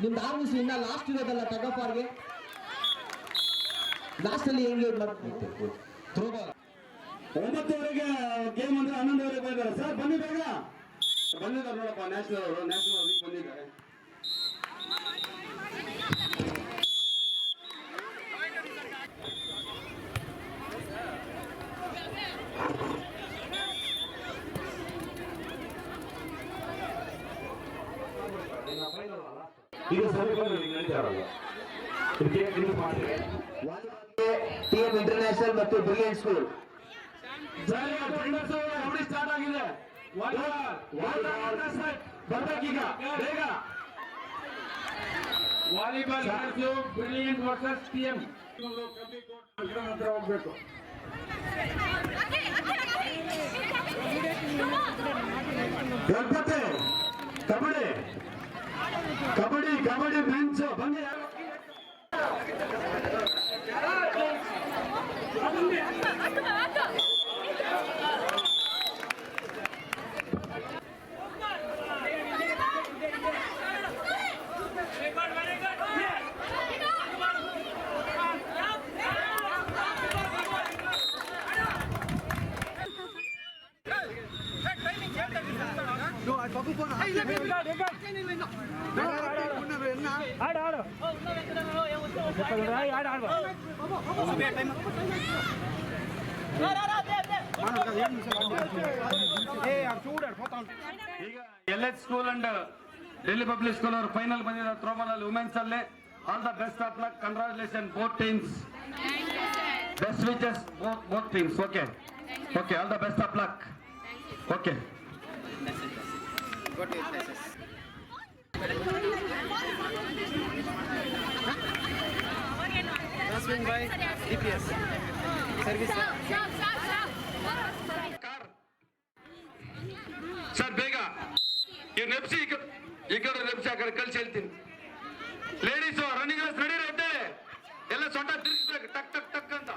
ನಿಮ್ದು ಆರ್ಮಿಸಿ ಇನ್ನ ಲಾಸ್ಟ್ ಇರೋದಲ್ಲ ಟಗಫಾರ್ಗೆ ಲಾಸ್ಟ್ ಅಲ್ಲಿ ಹೆಂಗೆ ಥ್ರೋಬಾಲ್ 9:00ವರೆಗೆ ಗೇಮ್ ಅಂದ್ರೆ 11:00ವರೆಗೆ ಬಂದಿದ್ದಾರೆ ಸರ್. ಬನ್ನಿ ಬೇಗ ಬಂದಿದ್ದಾರೆ ನೋಡಪ್ಪ. ನ್ಯಾಷನಲ್ ಅವರು ಬಂದಿದ್ದಾರೆ. ಇದು ನಡೀತಾರಲ್ಲ ಟಿಎಂ ಇಂಟರ್ನ್ಯಾಷನಲ್ ಮತ್ತು ಬ್ರಿಲಿಯಂಟ್ ಸ್ಕೂಲ್ ಸ್ಟಾರ್ಟ್ ಆಗಿದೆ. ಬರ್ಬೇಕೀಗ ಬೇಗ. ವಾಲಿಬಾಲ್ ಬ್ರಿಲಿಯಂಟ್ ವರ್ಸಸ್ ಟಿಎಂ ಹತ್ರ ಹೋಗ್ಬೇಕು. ಕಬಡ್ಡಿ ಕಬಡ್ಡಿ ಕಬಡ್ಡಿ ಬೆಂಚ್ ಬನ್ನಿ. ಈಗ LH school and Delhi public school ಅವರು ಫೈನಲ್ ಬಂದಿರೋ ಥ್ರೋಬಾಲ್ ಅಲ್ಲಿ ವುಮೆನ್ಸ್ ಅಲ್ಲಿ. All the best of luck. Congratulation both teams. Best witches both teams. Okay okay all the best of luck. Okay by DPS service sir ಬೇಗ ಈ ನೆಪ್ಸಿ ಈ ಕಡೆ ನೆಪ್ಸಿ ಆ ಕಡೆ ಕಳ್ಸಿ ಹೇಳ್ತೀನಿ. ಲೇಡೀಸು ರನ್ನಿಂಗ್ ರೇಸ್ ರೆಡಿ ಇರುತ್ತೆ. ಎಲ್ಲ ಸೊಂಟ ತಿರ್ಗಿಸ್ಬೇಕು ಟಕ್ ಟಕ್ ಟಕ್ ಅಂತ.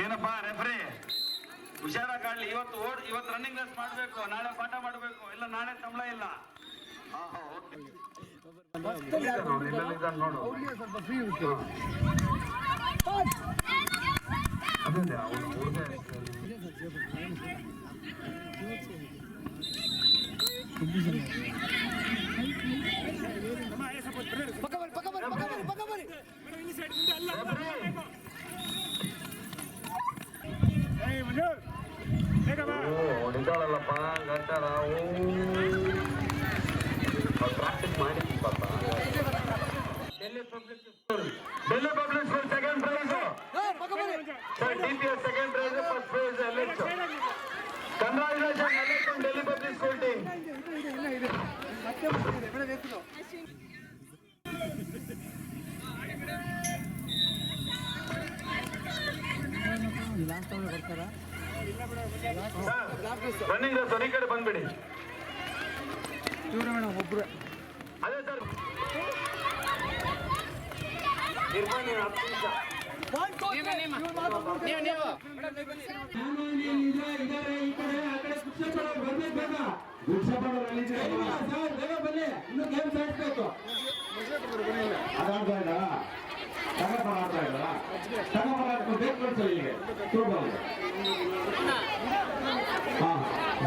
ಏನಪ್ಪಾ ರೆಫ್ರಿ ಹುಷಾರಾಗಿ ಇವತ್ತು ರನ್ನಿಂಗ್ ರೇಸ್ ಮಾಡಬೇಕು. ನಾಳೆ ಪಾಠ ಮಾಡಬೇಕು. ಇಲ್ಲ ನಾಳೆ ಸಂಬಳ ಇಲ್ಲ. ಹೊಡಿತಾಳಲ್ಲಪ್ಪ ಗಂಟಾರ ಪ್ರಾಕ್ಟೀಸ್ ಮಾಡಿದ್ವಿ ಪಾಪ. Delhi public school second prize. DPS second prize. First prize LH. Congratulation LH Delhi public school team. Running race ಈ ಕಡೆ ಬಂದ್ಬಿಡಿ. ಒಬ್ರು ಅದೇ ಸರ್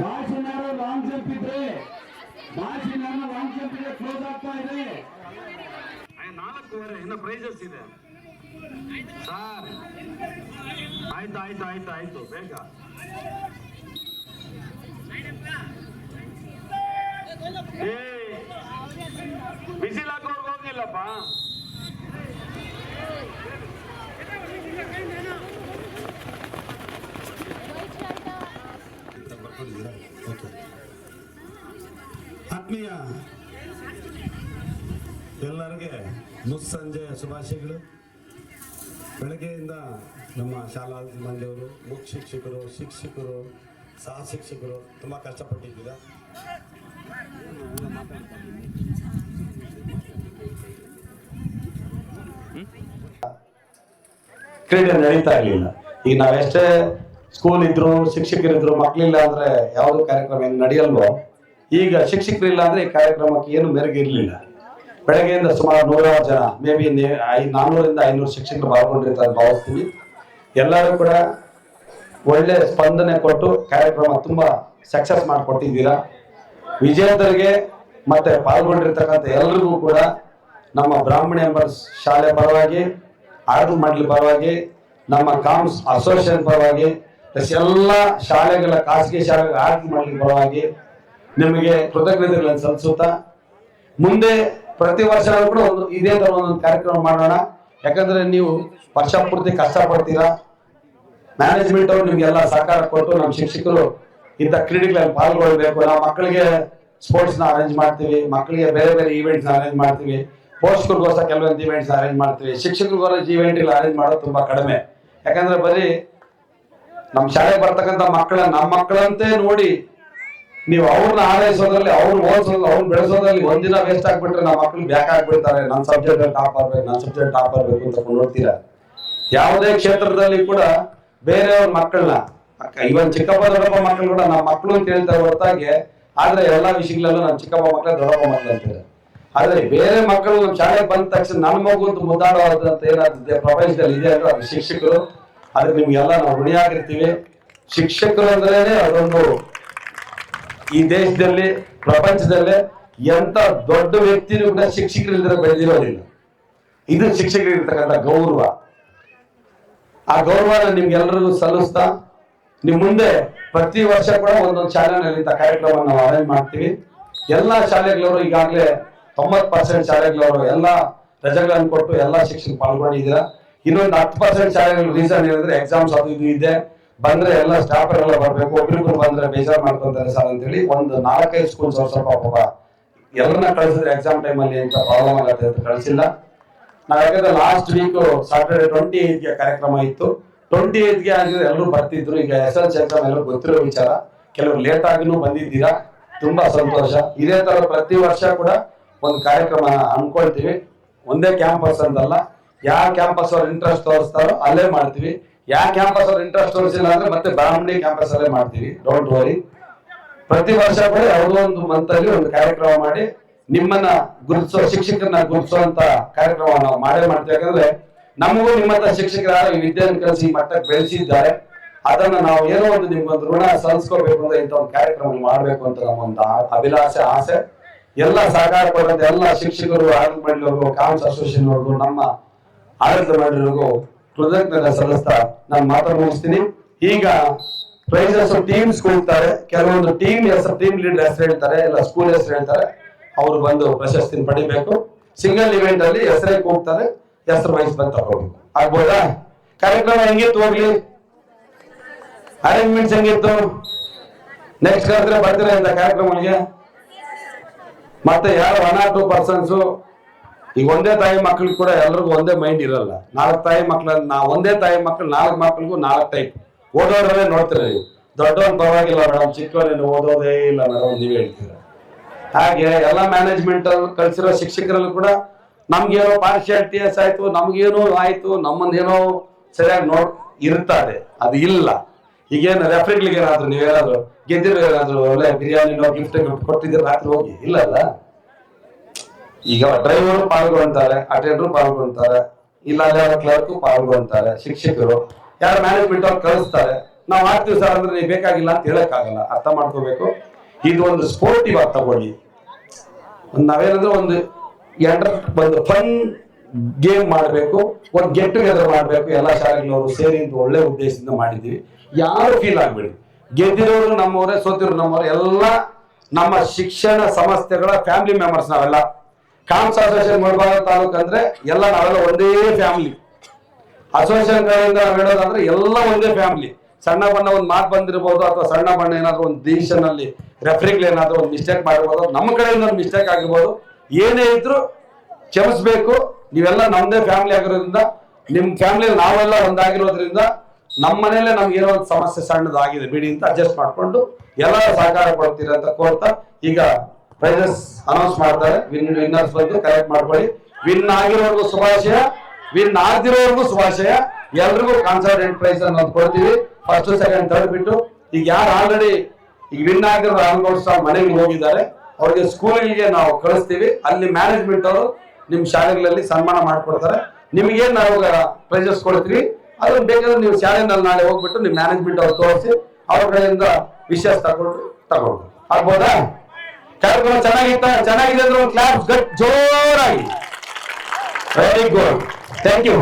ಬಾಸಿನಾರು ಲಾಂಗ್ ಜಂಪ್ ಇದ್ರೆ ಕ್ಲೋಸ್ ಆಗ್ತಾ ಇದೆ. 4 ಇನ್ನು ಪ್ರೈಸಸ್ ಇದೆ ಸರ್. ಆಯ್ತು ಬೇಗ. ಬಿಸಿಲು ಹಾಕೋರ್ಗೆ ಹೋಗಿಲ್ಲಪ್ಪ. ಆತ್ಮೀಯ ಎಲ್ಲರಿಗೆ ಮುಸ್ಸಂಜೆ ಶುಭಾಶಯಗಳು. ಬೆಳಗ್ಗೆಯಿಂದ ನಮ್ಮ ಶಾಲಾ ಮಂದಿಯವರು, ಮುಖ್ಯ ಶಿಕ್ಷಕರು, ಶಿಕ್ಷಕರು, ಸಹ ಶಿಕ್ಷಕರು ತುಂಬ ಕಷ್ಟಪಟ್ಟಿದ್ದೀರಾ. ಕ್ರೀಡೆ ನಡೀತಾ ಇರಲಿಲ್ಲ. ಈಗ ನಾವೆಷ್ಟೇ ಸ್ಕೂಲ್ ಇದ್ರು, ಶಿಕ್ಷಕರಿದ್ರು, ಮಕ್ಕಳಿಲ್ಲ ಅಂದ್ರೆ ಯಾವುದು ಕಾರ್ಯಕ್ರಮ ಏನು ನಡೆಯಲ್ವೋ, ಈಗ ಶಿಕ್ಷಕರಿಲ್ಲ ಅಂದ್ರೆ ಈ ಕಾರ್ಯಕ್ರಮಕ್ಕೆ ಏನು ಮೆರುಗಿರ್ಲಿಲ್ಲ. ಬೆಳಗ್ಗೆಯಿಂದ ಸುಮಾರು 100 ಜನ, ಮೇ ಬಿ 400ರಿಂದ 500 ಶಿಕ್ಷಕರು ಪಾಲ್ಗೊಂಡಿರ್ತಾರೆ ಭಾವಿಸ್ತೀವಿ. ಎಲ್ಲರೂ ಕೂಡ ಒಳ್ಳೆ ಸ್ಪಂದನೆ ಕೊಟ್ಟು ಕಾರ್ಯಕ್ರಮ ತುಂಬಾ ಸಕ್ಸಸ್ ಮಾಡಿಕೊಟ್ಟಿದ್ದೀರಾ. ವಿಜೇತರಿಗೆ ಮತ್ತೆ ಪಾಲ್ಗೊಂಡಿರ್ತಕ್ಕಂಥ ಎಲ್ರಿಗೂ ಕೂಡ ನಮ್ಮ ಬ್ರಾಹ್ಮಣ ಎಂಬರ್ಸ್ ಶಾಲೆ ಪರವಾಗಿ, ಆಡಳಿತ ಮಂಡಳಿ ಪರವಾಗಿ, ನಮ್ಮ ಕಾಮ್ಸ್ ಅಸೋಸಿಯೇಷನ್ ಪರವಾಗಿ, ಎಲ್ಲ ಶಾಲೆಗಳ ಖಾಸಗಿ ಶಾಲೆಗಳ ಆಡಳಿತ ಮಂಡಳಿ ಪರವಾಗಿ ನಿಮಗೆ ಕೃತಜ್ಞತೆಗಳನ್ನು ಸಲ್ಲಿಸುತ್ತಾ, ಮುಂದೆ ಪ್ರತಿ ವರ್ಷ ಕೂಡ ಇದೇ ತರ ಒಂದೊಂದು ಕಾರ್ಯಕ್ರಮ ಮಾಡೋಣ. ಯಾಕಂದ್ರೆ ನೀವು ವರ್ಷ ಪೂರ್ತಿ ಕಷ್ಟಪಡ್ತೀರಾ. ಮ್ಯಾನೇಜ್ಮೆಂಟ್ ಅವರು ನಿಮ್ಗೆಲ್ಲ ಸಹಕಾರ ಕೊಟ್ಟು ನಮ್ಮ ಶಿಕ್ಷಕರು ಇಂಥ ಕ್ರೀಡೆಗಳಲ್ಲಿ ಪಾಲ್ಗೊಳ್ಬೇಕು. ನಾವು ಮಕ್ಕಳಿಗೆ ಸ್ಪೋರ್ಟ್ಸ್ ನ ಅರೇಂಜ್ ಮಾಡ್ತೀವಿ, ಮಕ್ಕಳಿಗೆ ಬೇರೆ ಬೇರೆ ಈವೆಂಟ್ಸ್ ಅರೇಂಜ್ ಮಾಡ್ತೀವಿ, ಪೋಷಕರಿಗೋಸ್ಕರ ಕೆಲವೊಂದು ಈವೆಂಟ್ಸ್ ಅರೇಂಜ್ ಮಾಡ್ತೀವಿ. ಶಿಕ್ಷಕರಿಗೋಸ್ಕರ ಈವೆಂಟ್ ಅರೇಂಜ್ ಮಾಡೋದು ತುಂಬಾ ಕಡಿಮೆ. ಯಾಕಂದ್ರೆ ಬರೀ ನಮ್ಮ ಶಾಲೆಗೆ ಬರ್ತಕ್ಕಂಥ ನಮ್ಮ ಮಕ್ಕಳಂತೆ ನೋಡಿ ನೀವು ಅವ್ರನ್ನ ಆರೈಸೋದ್ರಲ್ಲಿ, ಅವ್ರನ್ನ ಓದಿಸೋದ್ರಲ್ಲಿ, ಅವ್ರನ್ನ ಬೆಳೆಸೋದ್ರಲ್ಲಿ ಒಂದಿನ ವೇಸ್ಟ್ ಆಗ್ಬಿಟ್ರೆ ನಮ್ಮ ಮಕ್ಕಳು ಬ್ಯಾಕ್ ಆಗ್ಬಿಡ್ತಾರೆ. ನನ್ನ ಸಬ್ಜೆಕ್ಟ್ ಟಾಪ್ ಆಗ್ಬೇಕು, ನನ್ನ ಸಬ್ಜೆಕ್ಟ್ ಟಾಪ್ ಆಗ್ಬೇಕು ಅಂತ ನೋಡ್ತೀರಾ. ಯಾವುದೇ ಕ್ಷೇತ್ರದಲ್ಲಿ ಕೂಡ ಬೇರೆಯವ್ರ ಮಕ್ಕಳನ್ನ, ಇವನ್ ಚಿಕ್ಕಪ್ಪ ದೊಡ್ಡಪ್ಪ ಮಕ್ಕಳು ಕೂಡ ನಮ್ಮ ಮಕ್ಕಳು ಅಂತ ಹೇಳ್ತಾರೆ ಹೊರತಾಗಿ, ಆದ್ರೆ ಎಲ್ಲಾ ವಿಷಯಗಳಲ್ಲೂ ನಮ್ಮ ಚಿಕ್ಕಪ್ಪ ಮಕ್ಕಳು ದೊಡ್ಡಪ್ಪ ಮಕ್ಕಳು ಅಂತಾರೆ. ಆದ್ರೆ ಬೇರೆ ಮಕ್ಕಳು ನಮ್ಮ ಶಾಲೆಗೆ ಬಂದ ತಕ್ಷಣ ನನ್ನ ಮಗು ಅಂತ ಮುದ್ದಾಡೋದಂತ ಏನಾಗುತ್ತೆ ಪ್ರಪಂಚದಲ್ಲಿ ಇದೆ ಅಂದ್ರೆ ಅದು ಶಿಕ್ಷಕರು. ಅದಕ್ಕೆ ನಿಮ್ಗೆಲ್ಲ ನಾವು ಋಣಿಯಾಗಿರ್ತೀವಿ. ಶಿಕ್ಷಕರು ಅಂದ್ರೇನೆ ಅದೊಂದು ಈ ದೇಶದಲ್ಲಿ, ಪ್ರಪಂಚದಲ್ಲೇ ಎಂತ ದೊಡ್ಡ ವ್ಯಕ್ತಿನೂ ಕೂಡ ಶಿಕ್ಷಕರಿಲ್ಲದೆ ಬೆಳೆದಿರೋದಿಲ್ಲ. ಇದು ಶಿಕ್ಷಕರಿರ್ತಕ್ಕಂಥ ಗೌರವ. ಆ ಗೌರವನ ನಿಮ್ಗೆಲ್ಲರಿಗೂ ಸಲ್ಲಿಸ್ತಾ, ನಿಮ್ ಮುಂದೆ ಪ್ರತಿ ವರ್ಷ ಕೂಡ ಒಂದೊಂದು ಶಾಲೆನಲ್ಲಿ ಇಂಥ ಕಾರ್ಯಕ್ರಮ ನಾವು ಅರೇಂಜ್ ಮಾಡ್ತೀವಿ. ಎಲ್ಲಾ ಶಾಲೆಗಳವರು ಈಗಾಗಲೇ 90% ಶಾಲೆಗಳವರು ಎಲ್ಲ ರಜೆಗಳನ್ನು ಕೊಟ್ಟು ಎಲ್ಲ ಶಿಕ್ಷಕರು ಪಾಲ್ಗೊಂಡಿದ್ದೀರಾ. ಇನ್ನೊಂದು 10% ಶಾಲೆಗಳು ರೀಸನ್ ಏನಂದ್ರೆ ಎಕ್ಸಾಮ್ಸ್ ಅದು ಇದು ಇದೆ, ಬಂದ್ರೆ ಎಲ್ಲ ಸ್ಟಾಫ್ ಎಲ್ಲ ಬರ್ಬೇಕು, ಒಬ್ರಿಬ್ರು ಬಂದ್ರೆ ಬೇಜಾರು ಮಾಡ್ಕೊಂತಾರೆ ಸರ್ ಅಂತೇಳಿ ಒಂದು 4-5 ಸ್ಕೂಲ್ ಸ್ವಲ್ಪ ಪಾಪ ಎಲ್ಲರನ್ನ ಕಳಿಸಿದ್ರೆ ಎಕ್ಸಾಮ್ ಟೈಮಲ್ಲಿ ಅಂತ ಪ್ರಾಬ್ಲಮ್ ಆಗುತ್ತೆ ಅಂತ ಕಳಿಸಿಲ್ಲ. ನಾವ್ ಯಾಕಂದ್ರೆ ಲಾಸ್ಟ್ ವೀಕ್ ಸಾಟರ್ಡೆ 28ಗೆ ಕಾರ್ಯಕ್ರಮ ಇತ್ತು. 28ಗೆ ಆಗಿದ್ರೆ ಎಲ್ಲರೂ ಬರ್ತಿದ್ರು. ಈಗ SLC ಎಕ್ಸಾಮ್ ಎಲ್ಲರೂ ಗೊತ್ತಿರೋ ವಿಚಾರ, ಕೆಲವರು ಲೇಟ್ ಆಗಿನೂ ಬಂದಿದ್ದೀರಾ, ತುಂಬಾ ಸಂತೋಷ. ಇದೇ ತರ ಪ್ರತಿ ವರ್ಷ ಕೂಡ ಒಂದು ಕಾರ್ಯಕ್ರಮ ಅನ್ಕೊಳ್ತೀವಿ. ಒಂದೇ ಕ್ಯಾಂಪಸ್ ಅಂತಲ್ಲ, ಯಾವ ಕ್ಯಾಂಪಸ್ ಅವ್ರ ಇಂಟ್ರೆಸ್ಟ್ ತೋರಿಸ್ತಾರೋ ಅಲ್ಲೇ ಮಾಡ್ತೀವಿ. ಯಾವ ಕ್ಯಾಂಪಸ್ ಅವ್ರ ಇಂಟ್ರೆಸ್ಟ್ ತೋರಿಸಿಲ್ಲ ಅಂದ್ರೆ ಮತ್ತೆ ಬ್ರಾಹ್ಮಣಿ ಕ್ಯಾಂಪಸ್ ಅಲ್ಲೇ ಮಾಡ್ತೀವಿ. Don't worry. ಪ್ರತಿ ವರ್ಷ ಕೂಡ ಯಾವುದೋ ಒಂದು ಮಂತ್ ಅಲ್ಲಿ ಒಂದು ಕಾರ್ಯಕ್ರಮ ಮಾಡಿ ನಿಮ್ಮನ್ನ ಗುರುತಿಸೋ, ಶಿಕ್ಷಕರನ್ನ ಗುರುತಿಸುವಂತ ಕಾರ್ಯಕ್ರಮ ನಾವು ಮಾಡೇ ಮಾಡ್ತೀವಿ. ಯಾಕಂದ್ರೆ ನಮಗೂ ನಿಮ್ಮಂತ ಶಿಕ್ಷಕರ ಈ ವಿದ್ಯೆಯನ್ನು ಕಲಿಸಿ ಮಟ್ಟಕ್ಕೆ ಬೆಳೆಸಿದ್ದಾರೆ. ಅದನ್ನ ನಾವು ಏನೋ ಒಂದು ನಿಮ್ಗೊಂದು ಋಣ ಸಲ್ಲಿಸ್ಕೋಬೇಕು ಅಂದ್ರೆ ಇಂಥ ಒಂದು ಕಾರ್ಯಕ್ರಮ ಮಾಡಬೇಕು ಅಂತ ನಮ್ಮೊಂದು ಅಭಿಲಾಷೆ, ಆಸೆ. ಎಲ್ಲ ಸಹಕಾರ ಕೊಡುವಂತ ಎಲ್ಲ ಶಿಕ್ಷಕರು, ಆಡಳಿತ ಮಂಡಳಿಯವ್ರಿಗೂ, ಕಾಮ್ಸ್ ಅಸೋಸಿಯೇಷನ್ ಅವ್ರಿಗೂ, ನಮ್ಮ ಆಡಳಿತ ಮಂಡಳಿಯವ್ರಿಗೂ ಕೃತಜ್ಞತೆ ಸಲ್ಲಿಸ್ತಾ ನಾನು ಮಾತನ್ನು ಮುಗಿಸ್ತೀನಿ. ಈಗ ಪ್ರೈಸಸ್ ಟೀಮ್ಸ್ ಕೊಡ್ತಾರೆ. ಕೆಲವೊಂದು ಟೀಮ್ ಹೆಸರು, ಟೀಮ್ ಲೀಡರ್ ಹೆಸರು ಹೇಳ್ತಾರೆ, ಎಲ್ಲ ಸ್ಕೂಲ್ ಹೆಸರು ಹೇಳ್ತಾರೆ. ಅವರು ಬಂದು ಪ್ರಶಸ್ತಿ ಪಡಿಬೇಕು. ಸಿಂಗಲ್ ಇವೆಂಟ್ ಅಲ್ಲಿ ಹೆಸರೇ ಕೂಗ್ತಾರೆ, ಹೆಸರು ವಹಿಸಿ ಬಂದು ತಗೋಬೇಕು. ಆಗ್ಬೋದಾ? ಕಾರ್ಯಕ್ರಮ ಹೆಂಗಿತ್ತು ಹೋಗ್ಲಿ? ಅರೇಂಜ್ಮೆಂಟ್ಸ್ ಹೆಂಗಿತ್ತು? ನೆಕ್ಸ್ಟ್ ಕರೆದ್ರೆ ಬರ್ತೀರಾ ಇಂಥ ಕಾರ್ಯಕ್ರಮಗಳಿಗೆ? ಮತ್ತೆ ಯಾರು 1-2% ಈಗ ಒಂದೇ ತಾಯಿ ಮಕ್ಳಿಗೆ ಕೂಡ ಎಲ್ರಿಗೂ ಒಂದೇ ಮೈಂಡ್ ಇರಲ್ಲ. 4 ತಾಯಿ ಮಕ್ಳನ್ನ ಒಂದೇ ತಾಯಿ ಮಕ್ಳು 4 ಮಕ್ಳಿಗೂ 4 ಟೈಪ್. ಓದೋರಲ್ಲೇ ನೋಡ್ತೀರಾ ನೀವು. ದೊಡ್ಡವನ್ ಪರವಾಗಿಲ್ಲ ಮೇಡಮ್, ಚಿಕ್ಕವನೇನು ಓದೋದೇ ಇಲ್ಲ ಮೇಡಮ್ ನೀವೇ ಹೇಳ್ತೀರ. ಹಾಗೆ ಎಲ್ಲ ಮ್ಯಾನೇಜ್ಮೆಂಟ್ ಅಲ್ಲಿ ಕಳ್ಸಿರೋ ಶಿಕ್ಷಕರಲ್ಲೂ ಕೂಡ ನಮ್ಗೇನೋ ಪಾರ್ಶಿಯಾಲಿಟಿಯಸ್ ಆಯ್ತು, ನಮ್ಗೇನೋ ಆಯ್ತು, ನಮ್ಮನ್ನೇನೋ ಸರಿಯಾಗಿ ಇರ್ತದೆ. ಅದು ಇಲ್ಲ. ಈಗೇನು ರೆಫ್ರಿಗಳಿಗೆ ಏನಾದ್ರು ನೀವೇನಾದ್ರು ಗೆದ್ದಿರೋ ಏನಾದ್ರು ಒಳ್ಳೆ ಬಿರಿಯಾನಿನೋ ಗಿಫ್ಟ್ ಕೊಟ್ಟಿದ್ರೆ ರಾತ್ರಿ ಹೋಗಿ ಇಲ್ಲಲ್ಲ. ಈಗ ಡ್ರೈವರು ಪಾಲ್ಗೊಳ್ತಾರೆ, ಅಟೆಂಡರ್ ಪಾಲ್ಗೊಳ್ತಾರೆ, ಇಲ್ಲ ಕ್ಲರ್ಕ್ ಪಾಲ್ಗೊಳ್ತಾರೆ, ಶಿಕ್ಷಕರು ಯಾರು ಮ್ಯಾನೇಜ್ಮೆಂಟ್ ಅವ್ರು ಕಳಿಸ್ತಾರೆ. ನಾವು ಆಗ್ತೀವಿ ಸರ್ ಅಂದ್ರೆ ನೀವು ಬೇಕಾಗಿಲ್ಲ ಅಂತ ಹೇಳಕ್ಕಾಗಲ್ಲ. ಅರ್ಥ ಮಾಡ್ಕೋಬೇಕು. ಇದು ಒಂದು ಸ್ಪೋರ್ಟ್ ಇವಾಗ ತಗೊಳ್ಳಿ. ನಾವೇನಂದ್ರೆ ಒಂದು ಫನ್ ಗೇಮ್ ಮಾಡಬೇಕು, ಒಂದು ಗೆಟ್ ಟುಗೆದರ್ ಮಾಡಬೇಕು. ಎಲ್ಲ ಶಾಲೆಗಳವರು ಸೇರಿ ಒಳ್ಳೆ ಉದ್ದೇಶದಿಂದ ಮಾಡಿದ್ದೀವಿ. ಯಾರು ಫೀಲ್ ಆಗ್ಬೇಡಿ. ಗೆದ್ದಿರೋರು ನಮ್ಮವರೇ, ಸೋತಿರೋರು ನಮ್ಮವರೇ. ಎಲ್ಲ ನಮ್ಮ ಶಿಕ್ಷಣ ಸಂಸ್ಥೆಗಳ ಫ್ಯಾಮಿಲಿ ಮೆಂಬರ್ಸ್ ನಾವೆಲ್ಲ. ಕಾಮ್ಸ್ ಅಸೋಸಿಯೇಷನ್ ಮುಳಬಾಗಿಲು ತಾಲೂಕು ಅಂದ್ರೆ ಎಲ್ಲ ನಾವೆಲ್ಲ ಒಂದೇ ಫ್ಯಾಮಿಲಿ. ಅಸೋಸಿಯೇಷನ್ ಕಡೆಯಿಂದ ಹೇಳೋದಂದ್ರೆ ಎಲ್ಲ ಒಂದೇ ಫ್ಯಾಮಿಲಿ. ಸಣ್ಣ ಬಣ್ಣ ಒಂದು ಮಾತು ಬಂದಿರಬಹುದು, ಅಥವಾ ಸಣ್ಣ ಬಣ್ಣ ಏನಾದ್ರು ಒಂದು ಡಿಸಿಷನ್ ಅಲ್ಲಿ ರೆಫ್ರಿಗಳು ಏನಾದ್ರು ಒಂದು ಮಿಸ್ಟೇಕ್ ಮಾಡಿರ್ಬೋದು, ನಮ್ಮ ಕಡೆಯಿಂದ ಒಂದು ಮಿಸ್ಟೇಕ್ ಆಗಿರ್ಬೋದು. ಏನೇ ಇದ್ರು ಕ್ಷಮಿಸ್ಬೇಕು. ನೀವೆಲ್ಲ ನಮ್ದೇ ಫ್ಯಾಮಿಲಿ ಆಗಿರೋದ್ರಿಂದ, ನಿಮ್ ಫ್ಯಾಮಿಲಿಯಲ್ಲಿ ನಾವೆಲ್ಲ ಒಂದಾಗಿರೋದ್ರಿಂದ ನಮ್ಮ ಮನೇಲೆ ನಮ್ಗೆ ಏನೋ ಒಂದು ಸಮಸ್ಯೆ ಸಣ್ಣದಾಗಿದೆ ಬಿಡಿ ಅಂತ ಅಡ್ಜಸ್ಟ್ ಮಾಡ್ಕೊಂಡು ಎಲ್ಲರ ಸಹಕಾರ ಕೊಡ್ತೀರ ಅಂತ ಕೋರ್ತಾ ಈಗ ಪ್ರೈಸಸ್ ಅನೌನ್ಸ್ ಮಾಡ್ತಾರೆ. ವಿನ್ನರ್ಸ್ ಬಂದು ಕಲೆಕ್ಟ್ ಮಾಡ್ಕೊಳ್ಳಿ. ವಿನ್ ಆಗಿರೋರ್ಗು ಶುಭಾಶಯ, ವಿನ್ ಆಗದಿರೋರ್ಗು ಶುಭಾಶಯ. ಎಲ್ರಿಗೂ ಕಾನ್ಸಲ್ಟೆಂಟ್ ಪ್ರೈಸ್ ಅನ್ನೋದು ಕೊಡ್ತೀವಿ. ಫಸ್ಟ್ ಸೆಕೆಂಡ್ ಥರ್ಡ್ ಬಿಟ್ಟು ಈಗ ಯಾರು ಆಲ್ರೆಡಿ ಈಗ ವಿನ್ ಆಗಿರೋ ಆಲ್ಮೋಸ್ಟ್ ಮನೆಗೆ ಹೋಗಿದ್ದಾರೆ, ಅವ್ರಿಗೆ ಸ್ಕೂಲಿಗೆ ನಾವು ಕಳಿಸ್ತೀವಿ. ಅಲ್ಲಿ ಮ್ಯಾನೇಜ್ಮೆಂಟ್ ಅವರು ನಿಮ್ ಶಾಲೆಗಳಲ್ಲಿ ಸನ್ಮಾನ ಮಾಡ್ಕೊಡ್ತಾರೆ. ನಿಮ್ಗೇನ್ ನಾವು ಪ್ರೈಸಸ್ ಕೊಡ್ತೀವಿ, ಅದನ್ನ ಬೇಕಾದ್ರೆ ನೀವು ಶಾಲೆನಲ್ಲಿ ನಾಳೆ ಹೋಗ್ಬಿಟ್ಟು ನಿಮ್ ಮ್ಯಾನೇಜ್ಮೆಂಟ್ ಅವ್ರು ತೋರಿಸಿ ಅವ್ರ ಕಡೆಯಿಂದ ವಿಷಯ ತಗೊಂಡು ಆಗ್ಬೋದಾ? ಕಾರ್ಯಕ್ರಮ ಚೆನ್ನಾಗಿದೆ ಅಂದ್ರೆ ಒಂದು ಕ್ಲಾಪ್ಸ್ ಜೋರಾಗಿ. Very good, thank you.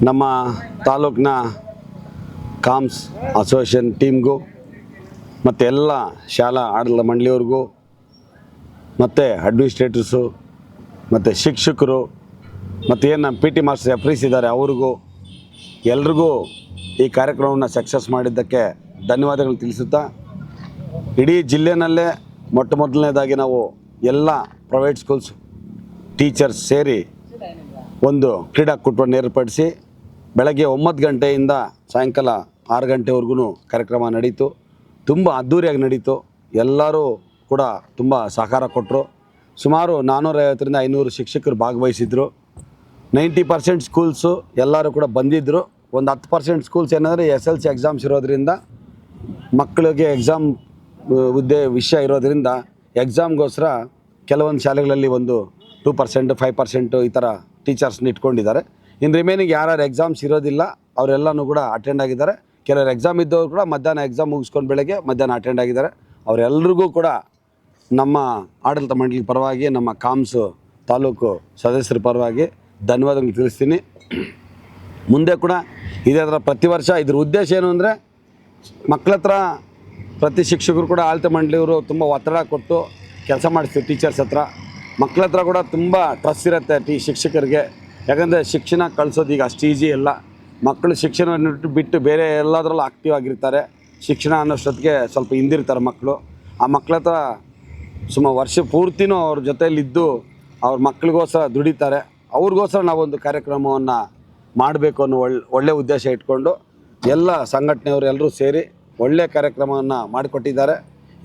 ನಮ್ಮ ತಾಲೂಕಿನ ಕಾಮ್ಸ್ ಅಸೋಸಿಯೇಷನ್ ಟೀಮ್ಗೂ ಮತ್ತು ಎಲ್ಲ ಶಾಲಾ ಆಡಳಿತ ಮಂಡಳಿಯವ್ರಿಗೂ ಮತ್ತು ಅಡ್ಮಿನಿಸ್ಟ್ರೇಟರ್ಸು ಮತ್ತು ಶಿಕ್ಷಕರು ಮತ್ತು ಏನು ನಮ್ಮ PT ಮಾಸ್ಟರ್ ಎಫ್ರೀಸ್ ಇದ್ದಾರೆ ಅವ್ರಿಗೂ ಎಲ್ರಿಗೂ ಈ ಕಾರ್ಯಕ್ರಮವನ್ನು ಸಕ್ಸಸ್ ಮಾಡಿದ್ದಕ್ಕೆ ಧನ್ಯವಾದಗಳು ತಿಳಿಸುತ್ತಾ, ಇಡೀ ಜಿಲ್ಲೆಯಲ್ಲೇ ಮೊದಲನೇದಾಗಿ ನಾವು ಎಲ್ಲ ಪ್ರೈವೇಟ್ ಸ್ಕೂಲ್ಸ್ ಟೀಚರ್ಸ್ ಸೇರಿ ಒಂದು ಕ್ರೀಡಾಕೂಟವನ್ನು ಏರ್ಪಡಿಸಿ ಬೆಳಗ್ಗೆ 9 ಗಂಟೆಯಿಂದ ಸಾಯಂಕಾಲ 6 ಗಂಟೆವರೆಗೂ ಕಾರ್ಯಕ್ರಮ ನಡೀತು. ತುಂಬ ಅದ್ಧೂರಿಯಾಗಿ ನಡೀತು. ಎಲ್ಲರೂ ಕೂಡ ತುಂಬ ಸಹಕಾರ ಕೊಟ್ಟರು. ಸುಮಾರು 450ರಿಂದ 500 ಶಿಕ್ಷಕರು ಭಾಗವಹಿಸಿದ್ರು. 90% ಸ್ಕೂಲ್ಸು ಎಲ್ಲರೂ ಕೂಡ ಬಂದಿದ್ದರು. ಒಂದು 10% ಸ್ಕೂಲ್ಸ್ ಏನಂದರೆ SLC ಎಕ್ಸಾಮ್ಸ್ ಇರೋದ್ರಿಂದ ಮಕ್ಕಳಿಗೆ ಎಕ್ಸಾಮ್ ವಿಷಯ ಇರೋದ್ರಿಂದ ಎಕ್ಸಾಮ್ಗೋಸ್ಕರ ಕೆಲವೊಂದು ಶಾಲೆಗಳಲ್ಲಿ ಒಂದು 2%, 5% ಈ ಥರ ಟೀಚರ್ಸ್ನ ಇಟ್ಕೊಂಡಿದ್ದಾರೆ. ಇನ್ನು ರಿಮೈನಿಂಗ್ ಯಾರ್ಯಾರು ಎಕ್ಸಾಮ್ಸ್ ಇರೋದಿಲ್ಲ ಅವರೆಲ್ಲನೂ ಕೂಡ ಅಟೆಂಡ್ ಆಗಿದ್ದಾರೆ. ಕೆಲವರು ಎಕ್ಸಾಮ್ ಇದ್ದವರು ಕೂಡ ಮಧ್ಯಾಹ್ನ ಎಕ್ಸಾಮ್ ಮುಗಿಸ್ಕೊಂಡು ಬೆಳಗ್ಗೆ ಮಧ್ಯಾಹ್ನ ಅಟೆಂಡ್ ಆಗಿದ್ದಾರೆ. ಅವರೆಲ್ಲರಿಗೂ ಕೂಡ ನಮ್ಮ ಆಡಳಿತ ಮಂಡಳಿ ಪರವಾಗಿ, ನಮ್ಮ ಕಾಮ್ಸ್ ತಾಲೂಕು ಸದಸ್ಯರ ಪರವಾಗಿ ಧನ್ಯವಾದಗಳು ತಿಳಿಸ್ತೀನಿ. ಮುಂದೆ ಕೂಡ ಇದೇ ಥರ ಪ್ರತಿ ವರ್ಷ ಇದ್ರ ಉದ್ದೇಶ ಏನು ಅಂದರೆ ಮಕ್ಕಳ ಹತ್ರ ಪ್ರತಿ ಶಿಕ್ಷಕರು ಕೂಡ ಆಡಳಿತ ಮಂಡಳಿಯವರು ತುಂಬ ಒತ್ತಡ ಕೊಟ್ಟು ಕೆಲಸ ಮಾಡಿಸ್ತೀವಿ. ಟೀಚರ್ಸ್ ಹತ್ರ ಮಕ್ಕಳ ಹತ್ರ ಕೂಡ ತುಂಬ ಟ್ರಸ್ಟ್ ಇರುತ್ತೆ ಶಿಕ್ಷಕರಿಗೆ. ಯಾಕಂದರೆ ಶಿಕ್ಷಣ ಕಳಿಸೋದು ಈಗ ಅಷ್ಟು ಈಸಿ ಇಲ್ಲ. ಮಕ್ಕಳು ಶಿಕ್ಷಣವನ್ನು ಬಿಟ್ಟು ಬೇರೆ ಎಲ್ಲದರಲ್ಲೂ ಆಕ್ಟಿವ್ ಆಗಿರ್ತಾರೆ. ಶಿಕ್ಷಣ ಅನ್ನೋಷ್ಟೊತ್ತಿಗೆ ಸ್ವಲ್ಪ ಹಿಂದಿರ್ತಾರೆ ಮಕ್ಕಳು. ಆ ಮಕ್ಕಳ ಹತ್ರ ಸುಮಾರು ವರ್ಷ ಪೂರ್ತಿನೂ ಅವ್ರ ಜೊತೆಯಲ್ಲಿದ್ದು ಅವ್ರ ಮಕ್ಕಳಿಗೋಸ್ಕರ ದುಡಿತಾರೆ. ಅವ್ರಿಗೋಸ್ಕರ ನಾವೊಂದು ಕಾರ್ಯಕ್ರಮವನ್ನು ಮಾಡಬೇಕು ಅನ್ನೋ ಒಳ್ಳೆಯ ಉದ್ದೇಶ ಇಟ್ಕೊಂಡು ಎಲ್ಲ ಸಂಘಟನೆಯವರು ಎಲ್ಲರೂ ಸೇರಿ ಒಳ್ಳೆಯ ಕಾರ್ಯಕ್ರಮವನ್ನು ಮಾಡಿಕೊಟ್ಟಿದ್ದಾರೆ.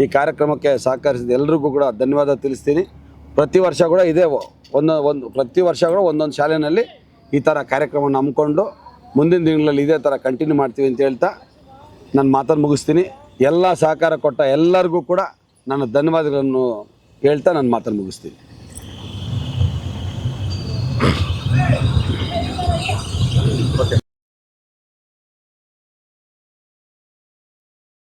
ಈ ಕಾರ್ಯಕ್ರಮಕ್ಕೆ ಸಹಕರಿಸಿದ ಎಲ್ರಿಗೂ ಕೂಡ ಧನ್ಯವಾದ ತಿಳಿಸ್ತೀನಿ. ಪ್ರತಿ ವರ್ಷ ಕೂಡ ಇದೇ ಪ್ರತಿ ವರ್ಷ ಕೂಡ ಒಂದೊಂದು ಶಾಲೆಯಲ್ಲಿ ಈ ಥರ ಕಾರ್ಯಕ್ರಮವನ್ನು ಹಮ್ಮಿಕೊಂಡು ಮುಂದಿನ ದಿನಗಳಲ್ಲಿ ಇದೇ ಥರ ಕಂಟಿನ್ಯೂ ಮಾಡ್ತೀವಿ ಅಂತ ಹೇಳ್ತಾ ನಾನು ಮಾತನ್ನು ಮುಗಿಸ್ತೀನಿ. ಎಲ್ಲ ಸಹಕಾರ ಕೊಟ್ಟ ಎಲ್ಲರಿಗೂ ಕೂಡ ನಾನು ಧನ್ಯವಾದಗಳನ್ನು ಹೇಳ್ತಾ ನಾನು ಮಾತನ್ನು ಮುಗಿಸ್ತೀನಿ.